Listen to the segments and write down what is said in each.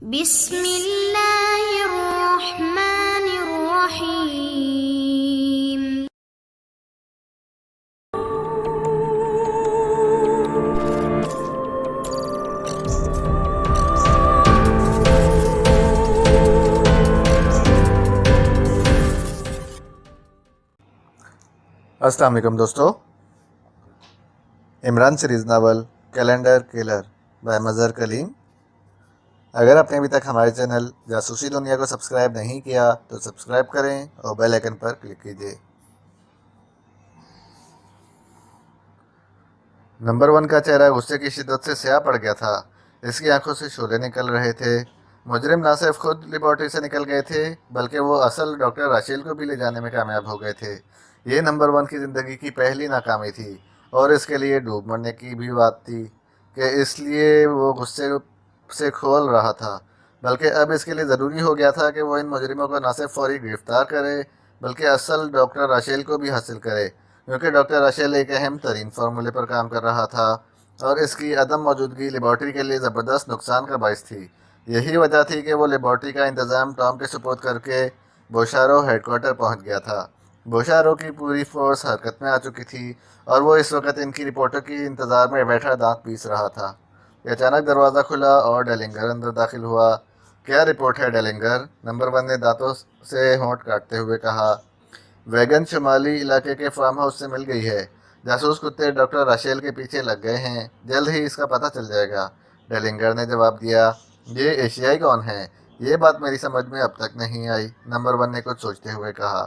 بسم اللہ الرحمن الرحیم۔ السلام علیکم دوستو، Imran series novel calendar killer by Mazhar Kaleem. اگر آپ نے ابھی تک ہمارے چینل جاسوسی دنیا کو سبسکرائب نہیں کیا تو سبسکرائب کریں اور بیل آئیکن پر کلک کیجیے۔ نمبر 1 کا چہرہ غصے کی شدت سے سیاہ پڑ گیا تھا۔ اس کی آنکھوں سے شعلے نکل رہے تھے۔ مجرم نہ صرف خود لیبارٹری سے نکل گئے تھے بلکہ وہ اصل ڈاکٹر راشیل کو بھی لے جانے میں کامیاب ہو گئے تھے۔ یہ نمبر 1 کی زندگی کی پہلی ناکامی تھی اور اس کے لیے ڈوب مرنے کی بھی بات تھی کہ اس لیے وہ غصے سے کھول رہا تھا، بلکہ اب اس کے لیے ضروری ہو گیا تھا کہ وہ ان مجرموں کو نہ صرف فوری گرفتار کرے بلکہ اصل ڈاکٹر راشیل کو بھی حاصل کرے، کیونکہ ڈاکٹر راشیل ایک اہم ترین فارمولے پر کام کر رہا تھا اور اس کی عدم موجودگی لیبارٹری کے لیے زبردست نقصان کا باعث تھی۔ یہی وجہ تھی کہ وہ لیبارٹری کا انتظام ٹام کے سپرد کر کے بوشارو ہیڈ کوارٹر پہنچ گیا تھا۔ بوشارو کی پوری فورس حرکت میں آ چکی تھی اور وہ اس وقت ان کی رپورٹوں کی انتظار میں بیٹھا دانت پیس رہا تھا کہ اچانک دروازہ کھلا اور ڈیلنگر اندر داخل ہوا۔ کیا رپورٹ ہے ڈیلنگر؟ نمبر 1 نے دانتوں سے ہونٹ کاٹتے ہوئے کہا۔ ویگن شمالی علاقے کے فارم ہاؤس سے مل گئی ہے۔ جاسوس کتے ڈاکٹر راشیل کے پیچھے لگ گئے ہیں، جلد ہی اس کا پتہ چل جائے گا، ڈیلنگر نے جواب دیا۔ یہ ایشیائی کون ہے؟ یہ بات میری سمجھ میں اب تک نہیں آئی، نمبر 1 نے کچھ سوچتے ہوئے کہا۔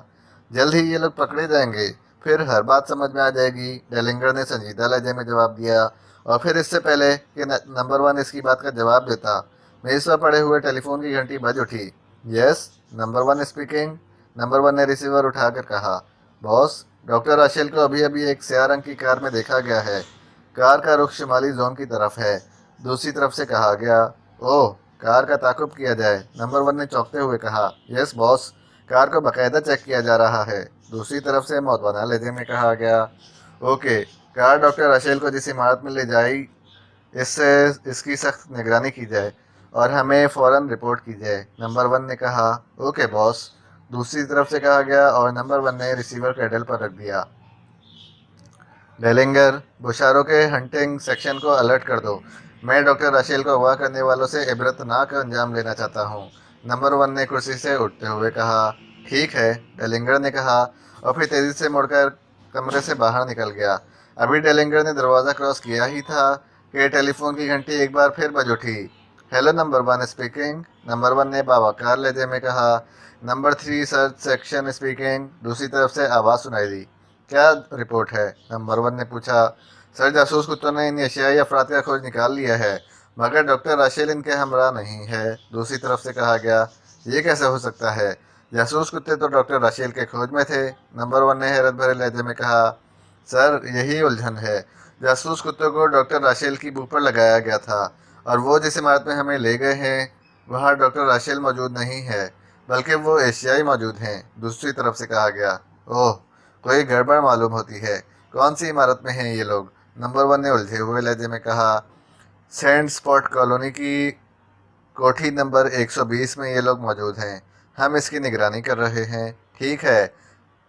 جلد ہی یہ لوگ پکڑے جائیں گے، پھر ہر بات سمجھ میں آ جائے گی، ڈیلنگر نے سنجیدہ لہجے میں جواب دیا۔ اور پھر اس سے پہلے کہ نمبر 1 اس کی بات کا جواب دیتا، میز پر پڑے ہوئے ٹیلی فون کی گھنٹی بج اٹھی۔ یس، نمبر 1 اسپیکنگ، نمبر 1 نے ریسیور اٹھا کر کہا۔ باس، ڈاکٹر راشیل کو ابھی ایک سیاہ رنگ کی کار میں دیکھا گیا ہے۔ کار کا رخ شمالی زون کی طرف ہے، دوسری طرف سے کہا گیا۔ اوہ، کار کا تعاقب کیا جائے، نمبر 1 نے چونکتے ہوئے کہا۔ یس باس، کار کو باقاعدہ چیک کیا جا رہا ہے، دوسری طرف سے معتمدانہ لہجے میں کہا گیا۔ اوکے، کار ڈاکٹر راشیل کو جس عمارت میں لے جائی اس کی سخت نگرانی کی جائے اور ہمیں فوراً رپورٹ کی جائے، نمبر 1 نے کہا۔ اوکے باس، دوسری طرف سے کہا گیا اور نمبر 1 نے ریسیور کیڈل پر رکھ دیا۔ ڈیلنگر، بوشارو کے ہنٹنگ سیکشن کو الرٹ کر دو، میں ڈاکٹر راشیل کو اغوا کرنے والوں سے عبرتناک انجام لینا چاہتا ہوں، نمبر 1 نے کرسی سے اٹھتے ہوئے کہا۔ ٹھیک ہے، ڈیلنگر نے کہا اور پھر تیزی سے مڑ کر کمرے سے باہر نکل گیا۔ ابھی ڈیلنگر نے دروازہ کراس کیا ہی تھا کہ ٹیلی فون کی گھنٹی ایک بار پھر بج اٹھی۔ ہیلو، نمبر 1 اسپیکنگ، نمبر 1 نے باوقار لہجے میں کہا۔ نمبر 3 سرچ سیکشن اسپیکنگ، دوسری طرف سے آواز سنائی دی۔ کیا رپورٹ ہے؟ نمبر 1 نے پوچھا۔ سر، جاسوس کتوں نے ان ایشیائی افراد کا کھوج نکال لیا ہے مگر ڈاکٹر راشیل ان کے ہمراہ نہیں ہے، دوسری طرف سے کہا گیا۔ یہ کیسے ہو سکتا ہے؟ جاسوس کتے تو ڈاکٹر راشیل کے کھوج میں تھے، نمبر 1 نے حیرت بھرے لہجے میں کہا۔ سر، یہی الجھن ہے، جاسوس کتوں کو ڈاکٹر راشیل کی بو پر لگایا گیا تھا اور وہ جس عمارت میں ہمیں لے گئے ہیں وہاں ڈاکٹر راشیل موجود نہیں ہے بلکہ وہ ایشیائی موجود ہیں، دوسری طرف سے کہا گیا۔ اوہ، کوئی گڑبڑ معلوم ہوتی ہے، کون سی عمارت میں ہیں یہ لوگ؟ نمبر 1 نے الجھے ہوئے لہجے میں کہا۔ سینڈ سپاٹ کالونی کی کوٹھی نمبر 120 میں یہ لوگ موجود ہیں، ہم اس کی نگرانی کر رہے ہیں۔ ٹھیک ہے،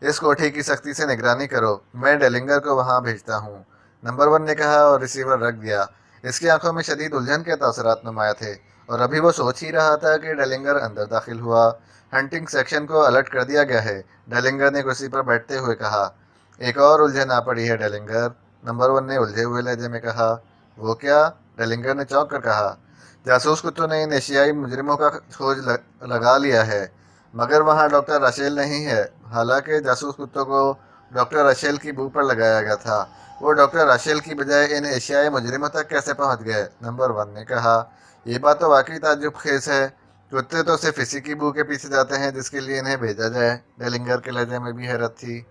اس کوٹھی کی سختی سے نگرانی کرو، میں ڈیلنگر کو وہاں بھیجتا ہوں، نمبر 1 نے کہا اور ریسیور رکھ دیا۔ اس کی آنکھوں میں شدید الجھن کے تاثرات نمایاں تھے اور ابھی وہ سوچ ہی رہا تھا کہ ڈیلنگر اندر داخل ہوا۔ ہنٹنگ سیکشن کو الرٹ کر دیا گیا ہے، ڈیلنگر نے کرسی پر بیٹھتے ہوئے کہا۔ ایک اور الجھن آ پڑی ہے ڈیلنگر، نمبر 1 نے الجھے ہوئے لہجے میں کہا۔ وہ کیا؟ ڈیلنگر نے چونک کر کہا۔ جاسوس کتوں نے ان ایشیائی مجرموں کا کھوج لگا لیا ہے مگر وہاں ڈاکٹر راشیل نہیں ہے، حالانکہ جاسوس کتوں کو ڈاکٹر راشیل کی بو پر لگایا گیا تھا، وہ ڈاکٹر راشیل کی بجائے ان ایشیائی مجرموں تک کیسے پہنچ گئے؟ نمبر 1 نے کہا۔ یہ بات تو واقعی تعجب خیز ہے، کتے تو صرف اسی کی بو کے پیچھے جاتے ہیں جس کے لیے انہیں بھیجا جائے، ڈیلنگر کے لہجے میں بھی حیرت تھی۔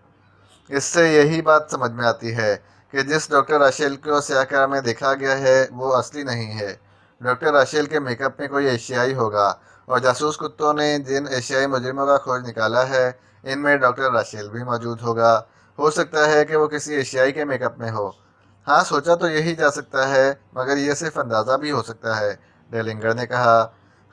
اس سے یہی بات سمجھ میں آتی ہے کہ جس ڈاکٹر راشیل کو سیاہ کار میں دیکھا گیا ہے وہ اصلی نہیں ہے، ڈاکٹر راشیل کے میک اپ میں کوئی ایشیائی ہوگا اور جاسوس کتوں نے جن ایشیائی مجرموں کا کھوج نکالا ہے ان میں ڈاکٹر راشیل بھی موجود ہوگا، ہو سکتا ہے کہ وہ کسی ایشیائی کے میک اپ میں ہو۔ ہاں، سوچا تو یہی جا سکتا ہے مگر یہ صرف اندازہ بھی ہو سکتا ہے، ڈیلنگر نے کہا۔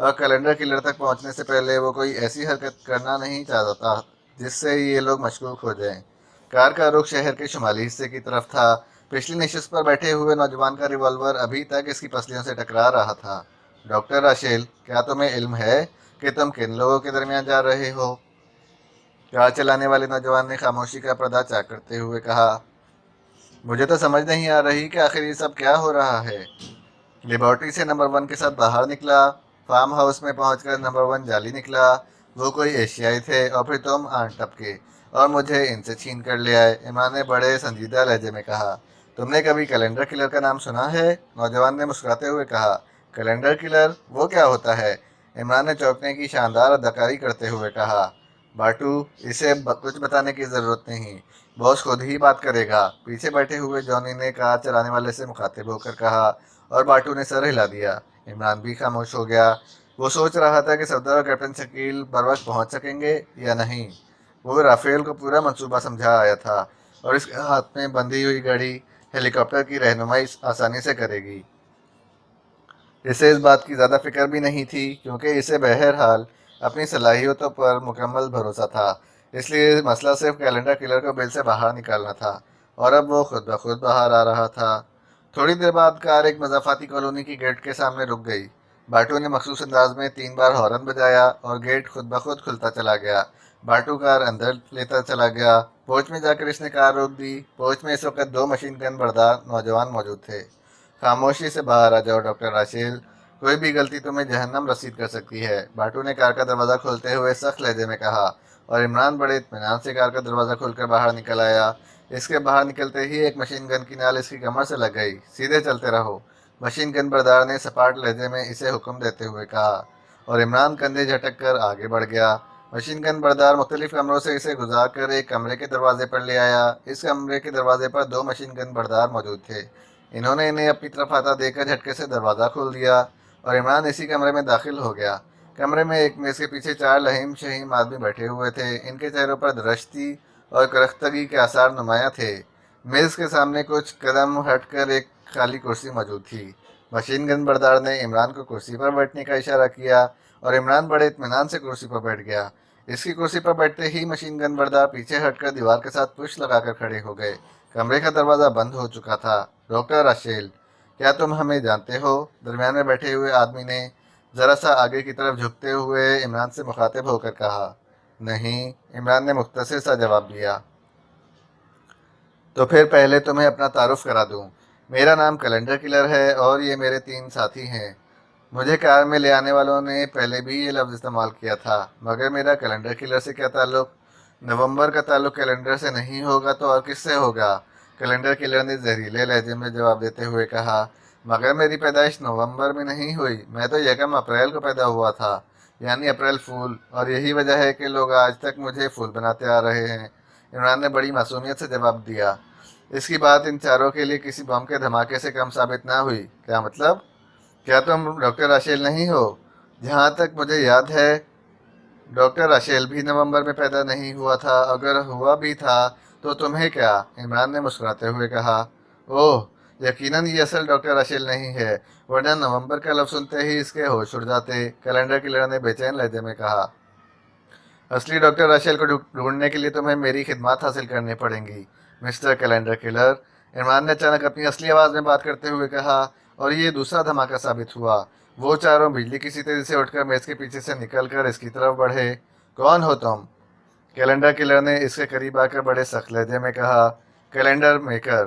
اور کیلنڈر کلر تک پہنچنے سے پہلے وہ کوئی ایسی حرکت کرنا نہیں چاہتا جس سے یہ لوگ مشکوک ہو جائیں۔ کار کا رخ شہر کے شمالی حصے کی طرف تھا۔ پچھلی نشست پر بیٹھے ہوئے نوجوان کا ریوالور ابھی تک اس کی پسلیوں سے ٹکرا رہا تھا۔ ڈاکٹر راشیل، کیا تمہیں علم ہے کہ تم کن لوگوں کے درمیان جا رہے ہو؟ کار چلانے والے نوجوان نے خاموشی کا پردہ چاک کرتے ہوئے کہا، مجھے تو سمجھ نہیں آ رہی کہ آخر یہ سب کیا ہو رہا ہے۔ لیبارٹری سے نمبر 1 کے ساتھ باہر نکلا، فارم ہاؤس میں پہنچ کر نمبر 1 جعلی نکلا، وہ کوئی ایشیائی تھے اور پھر تم آن ٹپکے اور مجھے ان سے چھین کر لے آئے، عمران نے بڑے سنجیدہ لہجے میں کہا۔ تم نے کبھی کیلنڈر کلر کا نام سنا ہے؟ نوجوان نے مسکراتے ہوئے کہا۔ Calendar colour? وہ کیا ہوتا ہے؟ عمران نے چونکنے کی شاندار اداکاری کرتے ہوئے کہا۔ باٹو، اسے کچھ بتانے کی ضرورت نہیں، باس خود ہی بات کرے گا، پیچھے بیٹھے ہوئے جونی نے کار چلانے والے سے مخاطب ہو کر کہا، اور باٹو نے سر ہلا دیا۔ عمران بھی خاموش ہو گیا۔ وہ سوچ رہا تھا کہ صفدر اور کیپٹن شکیل بروقت پہنچ سکیں گے یا نہیں۔ وہ رافیل کو پورا منصوبہ سمجھا آیا تھا اور اس کے ہاتھ میں بندھی ہوئی گاڑی ہیلی کاپٹر کی رہنمائی آسانی سے کرے گی۔ اسے اس بات کی زیادہ فکر بھی نہیں تھی کیونکہ اسے بہرحال اپنی صلاحیتوں پر مکمل بھروسہ تھا، اس لیے مسئلہ صرف کیلنڈر کلر کو بل سے باہر نکالنا تھا، اور اب وہ خود بخود باہر آ رہا تھا۔ تھوڑی دیر بعد کار ایک مضافاتی کالونی کی گیٹ کے سامنے رک گئی۔ باٹو نے مخصوص انداز میں 3 بار ہارن بجایا اور گیٹ خود بخود کھلتا چلا گیا۔ باٹو کار اندر لیتا چلا گیا۔ پوچھ میں جا کر اس نے کار روک دی۔ پوچھ میں اس وقت 2 مشین گن بردار نوجوان موجود تھے۔ خاموشی سے باہر آ جاؤ ڈاکٹر راشیل، کوئی بھی غلطی تمہیں جہنم رسید کر سکتی ہے، باٹو نے کار کا دروازہ کھولتے ہوئے سخت لہجے میں کہا، اور عمران بڑے اطمینان سے کار کا دروازہ کھول کر باہر نکل آیا۔ اس کے باہر نکلتے ہی ایک مشین گن کی نال اس کی کمر سے لگ گئی۔ سیدھے چلتے رہو، مشین گن بردار نے سپاٹ لہجے میں اسے حکم دیتے ہوئے کہا، اور عمران کندھے جھٹک کر آگے بڑھ گیا۔ مشین گن بردار مختلف کمروں سے اسے گزار کر ایک کمرے کے دروازے پر لے آیا۔ اس کمرے کے دروازے پر 2 مشین گن بردار موجود تھے۔ انہوں نے انہیں اپنی طرف آتا دیکھ کر جھٹکے سے دروازہ کھول دیا اور عمران اسی کمرے میں داخل ہو گیا۔ کمرے میں ایک میز کے پیچھے 4 لہیم شہیم آدمی بیٹھے ہوئے تھے۔ ان کے چہروں پر درشتی اور کرختگی کے آثار نمایاں تھے۔ میز کے سامنے کچھ قدم ہٹ کر ایک خالی کرسی موجود تھی۔ مشین گن بردار نے عمران کو کرسی پر بیٹھنے کا اشارہ کیا اور عمران بڑے اطمینان سے کرسی پر بیٹھ گیا۔ اس کی کرسی پر بیٹھتے ہی مشین گن بردار پیچھے ہٹ کر دیوار کے ساتھ پشت لگا کر کھڑے ہو گئے۔ کمرے کا دروازہ بند ہو چکا تھا۔ ڈاکٹر راشیل، کیا تم ہمیں جانتے ہو؟ درمیان میں بیٹھے ہوئے آدمی نے ذرا سا آگے کی طرف جھکتے ہوئے عمران سے مخاطب ہو کر کہا۔ نہیں، عمران نے مختصر سا جواب دیا۔ تو پھر پہلے تمہیں اپنا تعارف کرا دوں۔ میرا نام کیلنڈر کلر ہے اور یہ میرے 3 ساتھی ہیں۔ مجھے کار میں لے آنے والوں نے پہلے بھی یہ لفظ استعمال کیا تھا، مگر میرا کیلنڈر کلر سے کیا تعلق؟ نومبر کا تعلق کیلنڈر سے نہیں ہوگا تو اور کس سے ہوگا؟ کیلنڈر کلر نے زہریلے لہجے میں جواب دیتے ہوئے کہا، مگر میری پیدائش نومبر میں نہیں ہوئی، میں تو 1 اپریل کو پیدا ہوا تھا، یعنی اپریل فول، اور یہی وجہ ہے کہ لوگ آج تک مجھے فول بناتے آ رہے ہیں۔ عمران نے بڑی معصومیت سے جواب دیا۔ اس کی بات ان چاروں کے لیے کسی بم کے دھماکے سے کم ثابت نہ ہوئی۔ کیا مطلب؟ کیا تم ڈاکٹر راشیل نہیں ہو؟ جہاں تک مجھے یاد ہے ڈاکٹر راشیل بھی نومبر میں پیدا نہیں ہوا تھا، اگر ہوا بھی تھا تو تمہیں کیا؟ عمران نے مسکراتے ہوئے کہا، اوہ، یقیناً یہ اصل ڈاکٹر راشیل نہیں ہے، ورنہ نومبر کا لفظ سنتے ہی اس کے ہوش اڑ جاتے، کیلنڈر کلر نے بے چین لہجے میں کہا۔ اصلی ڈاکٹر راشیل کو ڈھونڈنے کے لیے تمہیں میری خدمات حاصل کرنی پڑیں گی مسٹر کیلنڈر کلر، عمران نے اچانک اپنی اصلی آواز میں بات کرتے ہوئے کہا، اور یہ دوسرا دھماکہ ثابت ہوا۔ وہ چاروں بجلی کسی تیزی سے اٹھ کر میز کے پیچھے سے نکل کر اس کی طرف بڑھے۔ کون ہو تم؟ کیلنڈر کلر نے اس کے قریب آ کر بڑے سخت لہجے میں کہا۔ کیلنڈر میکر،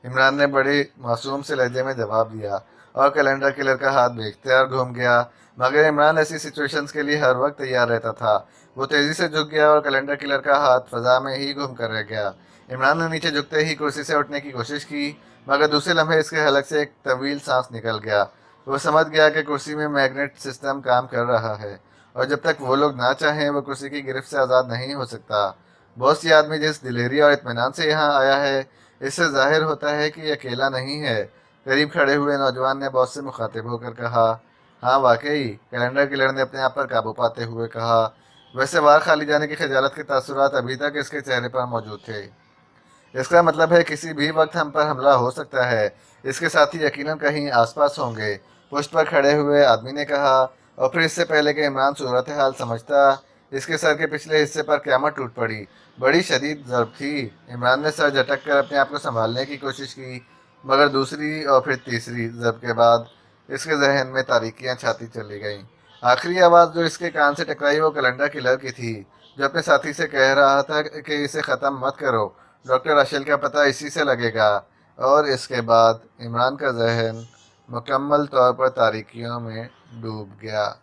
عمران نے بڑے معصوم سے لہجے میں جواب دیا، اور کیلنڈر کلر کا ہاتھ بے اختیار گھوم گیا، مگر عمران ایسی سچویشنز کے لیے ہر وقت تیار رہتا تھا۔ وہ تیزی سے جھک گیا اور کیلنڈر کلر کا ہاتھ فضا میں ہی گھوم کر رہ گیا۔ عمران نے نیچے جھکتے ہی کرسی سے اٹھنے کی کوشش کی، مگر دوسرے لمحے اس کے حلق سے ایک طویل سانس نکل گیا۔ وہ سمجھ گیا کہ کرسی میں میگنیٹ سسٹم کام کر رہا ہے، اور جب تک وہ لوگ نہ چاہیں وہ کرسی کی گرفت سے آزاد نہیں ہو سکتا۔ باس، یہ آدمی جس دلیری اور اطمینان سے یہاں آیا ہے، اس سے ظاہر ہوتا ہے کہ یہ اکیلا نہیں ہے، قریب کھڑے ہوئے نوجوان نے باس سے مخاطب ہو کر کہا۔ ہاں واقعی، کیلنڈر کلر نے اپنے آپ پر قابو پاتے ہوئے کہا۔ ویسے وار کھالی جانے کی خجالت کے تاثرات ابھی تک اس کے چہرے پر موجود تھے۔ اس کا مطلب ہے کسی بھی وقت ہم پر حملہ ہو سکتا ہے، اس کے ساتھی یقیناً کہیں آس پاس ہوں گے، پشت پر کھڑے ہوئے آدمی نے کہا، اور پھر اس سے پہلے کہ عمران صورتحال سمجھتا اس کے سر کے پچھلے حصے پر قیامت ٹوٹ پڑی۔ بڑی شدید ضرب تھی۔ عمران نے سر جھٹک کر اپنے آپ کو سنبھالنے کی کوشش کی، مگر دوسری اور پھر تیسری ضرب کے بعد اس کے ذہن میں تاریکیاں چھاتی چلی گئیں۔ آخری آواز جو اس کے کان سے ٹکرائی وہ کیلنڈر کلر کی تھی، جو اپنے ساتھی سے کہہ رہا تھا کہ اسے ختم مت کرو، ڈاکٹر اشیل کا پتہ اسی سے لگے گا۔ اور اس کے بعد عمران کا ذہن مکمل طور پر تاریکیوں میں ڈوب گیا۔